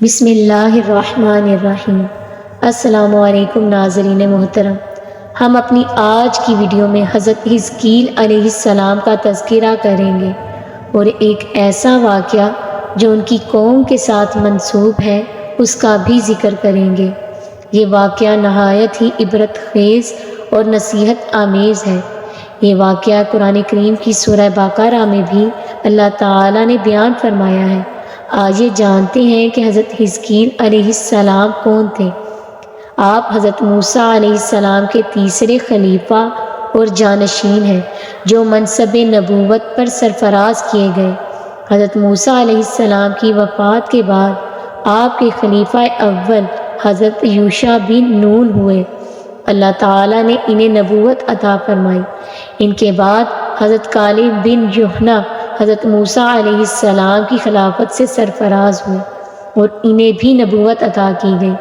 بسم اللہ الرحمن الرحیم۔ السلام علیکم ناظرین محترم، ہم اپنی آج کی ویڈیو میں حضرت حزقیل علیہ السلام کا تذکرہ کریں گے اور ایک ایسا واقعہ جو ان کی قوم کے ساتھ منسوب ہے اس کا بھی ذکر کریں گے۔ یہ واقعہ نہایت ہی عبرت خیز اور نصیحت آمیز ہے۔ یہ واقعہ قرآن کریم کی سورہ بقرہ میں بھی اللہ تعالیٰ نے بیان فرمایا ہے۔ آئیے جانتے ہیں کہ حضرت حزقیل علیہ السلام کون تھے۔ آپ حضرت موسیٰ علیہ السلام کے تیسرے خلیفہ اور جانشین ہیں جو منصب نبوت پر سرفراز کیے گئے۔ حضرت موسیٰ علیہ السلام کی وفات کے بعد آپ کے خلیفہ اول حضرت یوشع بن نون ہوئے۔ اللہ تعالیٰ نے انہیں نبوت عطا فرمائی۔ ان کے بعد حضرت کالب بن یحییٰ حضرت موسیٰ علیہ السلام کی خلافت سے سرفراز ہوئے اور انہیں بھی نبوت عطا کی گئی۔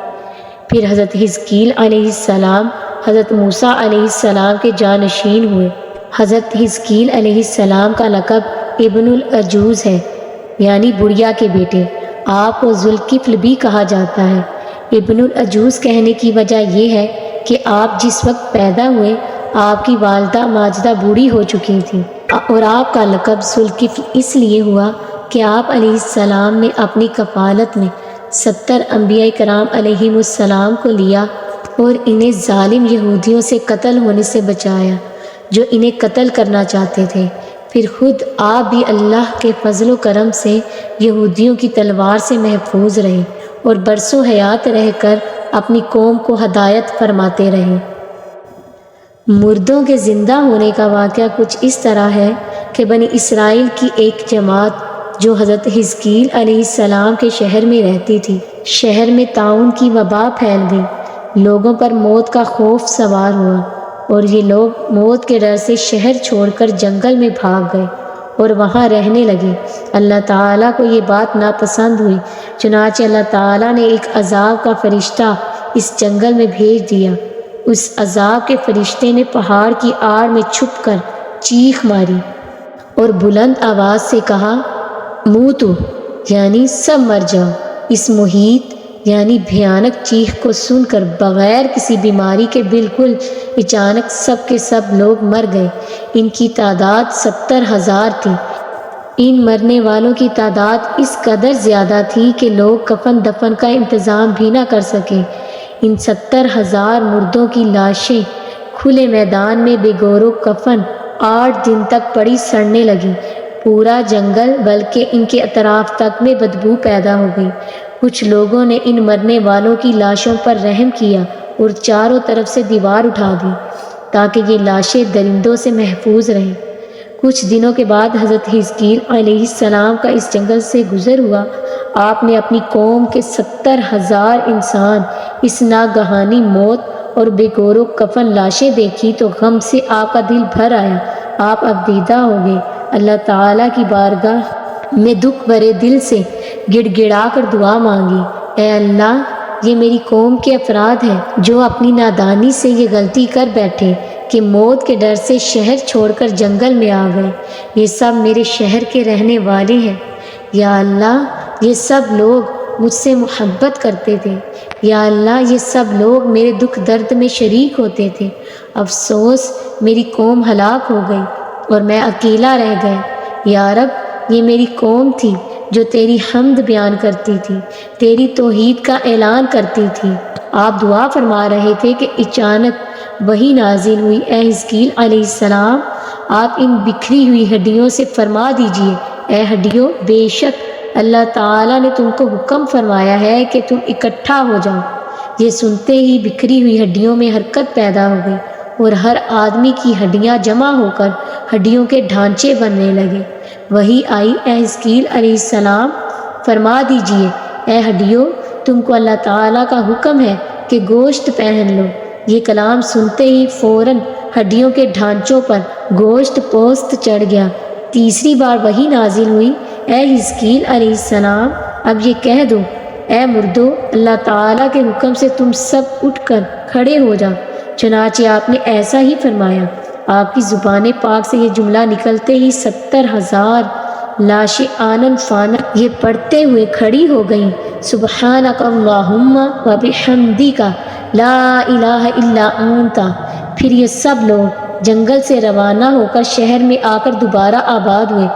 پھر حضرت حزقیل علیہ السلام حضرت موسیٰ علیہ السلام کے جانشین ہوئے۔ حضرت حزقیل علیہ السلام کا لقب ابن العجوز ہے، یعنی بڑھیا کے بیٹے۔ آپ کو ذوالکفل بھی کہا جاتا ہے۔ ابن العجوز کہنے کی وجہ یہ ہے کہ آپ جس وقت پیدا ہوئے آپ کی والدہ ماجدہ بوڑھی ہو چکی تھی، اور آپ کا لقب ذوالکفل اس لیے ہوا کہ آپ علیہ السلام نے اپنی کفالت میں 70 انبیاء کرام علیہم السلام کو لیا اور انہیں ظالم یہودیوں سے قتل ہونے سے بچایا جو انہیں قتل کرنا چاہتے تھے۔ پھر خود آپ بھی اللہ کے فضل و کرم سے یہودیوں کی تلوار سے محفوظ رہے اور برسوں حیات رہ کر اپنی قوم کو ہدایت فرماتے رہے۔ مردوں کے زندہ ہونے کا واقعہ کچھ اس طرح ہے کہ بنی اسرائیل کی ایک جماعت جو حضرت حزقیل علیہ السلام کے شہر میں رہتی تھی، شہر میں طاعون کی وبا پھیل گئی۔ لوگوں پر موت کا خوف سوار ہوا اور یہ لوگ موت کے ڈر سے شہر چھوڑ کر جنگل میں بھاگ گئے اور وہاں رہنے لگے۔ اللہ تعالیٰ کو یہ بات ناپسند ہوئی، چنانچہ اللہ تعالیٰ نے ایک عذاب کا فرشتہ اس جنگل میں بھیج دیا۔ اس عذاب کے فرشتے نے پہاڑ کی آڑ میں چھپ کر چیخ ماری اور بلند آواز سے کہا، موتو، یعنی سب مر جاؤ۔ اس محیط یعنی بھیانک چیخ کو سن کر بغیر کسی بیماری کے بالکل اچانک سب کے سب لوگ مر گئے۔ ان کی تعداد 70,000 تھی۔ ان مرنے والوں کی تعداد اس قدر زیادہ تھی کہ لوگ کفن دفن کا انتظام بھی نہ کر سکے۔ ان 70,000 مردوں کی لاشیں کھلے میدان میں بے گور و کفن 8 دن تک پڑی سڑنے لگیں۔ پورا جنگل بلکہ ان کے اطراف تک میں بدبو پیدا ہو گئی۔ کچھ لوگوں نے ان مرنے والوں کی لاشوں پر رحم کیا اور چاروں طرف سے دیوار اٹھا دی تاکہ یہ لاشیں درندوں سے محفوظ رہیں۔ کچھ دنوں کے بعد حضرت حزقیل علیہ السلام کا اس جنگل سے گزر ہوا۔ آپ نے اپنی قوم کے 70,000 انسان اس ناگہانی موت اور بے گور و کفن لاشیں دیکھی تو غم سے آپ کا دل بھر آیا۔ آپ اب دیدہ ہو گئے۔ اللہ تعالیٰ کی بارگاہ میں دکھ بھرے دل سے گڑ گڑا کر دعا مانگی، اے اللہ، یہ میری قوم کے افراد ہیں جو اپنی نادانی سے یہ غلطی کر بیٹھے کہ موت کے ڈر سے شہر چھوڑ کر جنگل میں آ گئے۔ یہ سب میرے شہر کے رہنے والے ہیں۔ یا اللہ، یہ سب لوگ مجھ سے محبت کرتے تھے۔ یا اللہ، یہ سب لوگ میرے دکھ درد میں شریک ہوتے تھے۔ افسوس، میری قوم ہلاک ہو گئی اور میں اکیلا رہ گیا۔ یا رب، یہ میری قوم تھی جو تیری حمد بیان کرتی تھی، تیری توحید کا اعلان کرتی تھی۔ آپ دعا فرما رہے تھے کہ اچانک وحی نازل ہوئی، اے حزقیل علیہ السلام، آپ ان بکھری ہوئی ہڈیوں سے فرما دیجئے، اے ہڈیوں، بے شک اللہ تعالیٰ نے تم کو حکم فرمایا ہے کہ تم اکٹھا ہو جاؤ۔ یہ سنتے ہی بکھری ہوئی ہڈیوں میں حرکت پیدا ہو گئی اور ہر آدمی کی ہڈیاں جمع ہو کر ہڈیوں کے ڈھانچے بننے لگے۔ وحی آئی، اے حزقیل علیہ السلام، فرما دیجئے، اے ہڈیوں، تم کو اللہ تعالیٰ کا حکم ہے کہ گوشت پہن لو۔ یہ کلام سنتے ہی فوراً ہڈیوں کے ڈھانچوں پر گوشت پوست چڑھ گیا۔ تیسری بار وحی نازل ہوئی، اے حزقیل علیہ السلام، اب یہ کہہ دو، اے مردو، اللہ تعالیٰ کے حکم سے تم سب اٹھ کر کھڑے ہو جاؤ۔ چنانچہ آپ نے ایسا ہی فرمایا۔ آپ کی زبان پاک سے یہ جملہ نکلتے ہی 70,000 لاشیں آنن فانن یہ پڑھتے ہوئے کھڑی ہو گئیں، سبحانک اللہم و بحمدک لا الہ الا انت۔ پھر یہ سب لوگ جنگل سے روانہ ہو کر شہر میں آ کر دوبارہ آباد ہوئے۔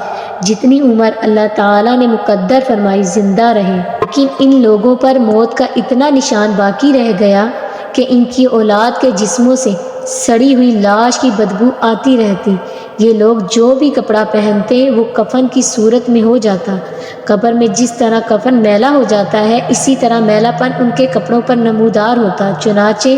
جتنی عمر اللہ تعالیٰ نے مقدر فرمائی زندہ رہے، لیکن ان لوگوں پر موت کا اتنا نشان باقی رہ گیا کہ ان کی اولاد کے جسموں سے سڑی ہوئی لاش کی بدبو آتی رہتی۔ یہ لوگ جو بھی کپڑا پہنتے وہ کفن کی صورت میں ہو جاتا۔ قبر میں جس طرح کفن میلا ہو جاتا ہے، اسی طرح میلا پن ان کے کپڑوں پر نمودار ہوتا۔ چنانچہ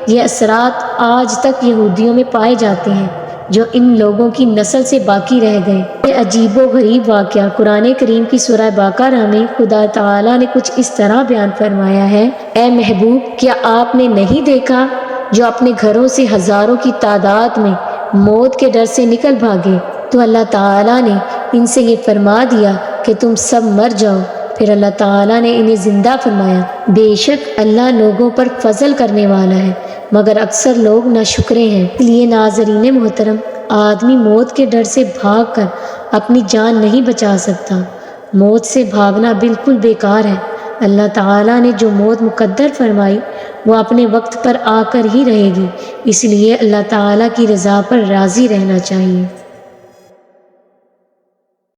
یہ اثرات آج تک یہودیوں میں پائے جاتے ہیں جو ان لوگوں کی نسل سے باقی رہ گئے۔ یہ عجیب و غریب واقعہ قرآن کریم کی سورہ بقرہ میں خدا تعالیٰ نے کچھ اس طرح بیان فرمایا ہے: اے محبوب، کیا آپ نے نہیں دیکھا جو اپنے گھروں سے ہزاروں کی تعداد میں موت کے ڈر سے نکل بھاگے، تو اللہ تعالیٰ نے ان سے یہ فرما دیا کہ تم سب مر جاؤ، پھر اللہ تعالیٰ نے انہیں زندہ فرمایا۔ بے شک اللہ لوگوں پر فضل کرنے والا ہے، مگر اکثر لوگ ناشکرے ہیں۔ اس لیے ناظرین محترم، آدمی موت کے ڈر سے بھاگ کر اپنی جان نہیں بچا سکتا۔ موت سے بھاگنا بالکل بیکار ہے۔ اللہ تعالیٰ نے جو موت مقدر فرمائی وہ اپنے وقت پر آ کر ہی رہے گی، اس لیے اللہ تعالیٰ کی رضا پر راضی رہنا چاہیے۔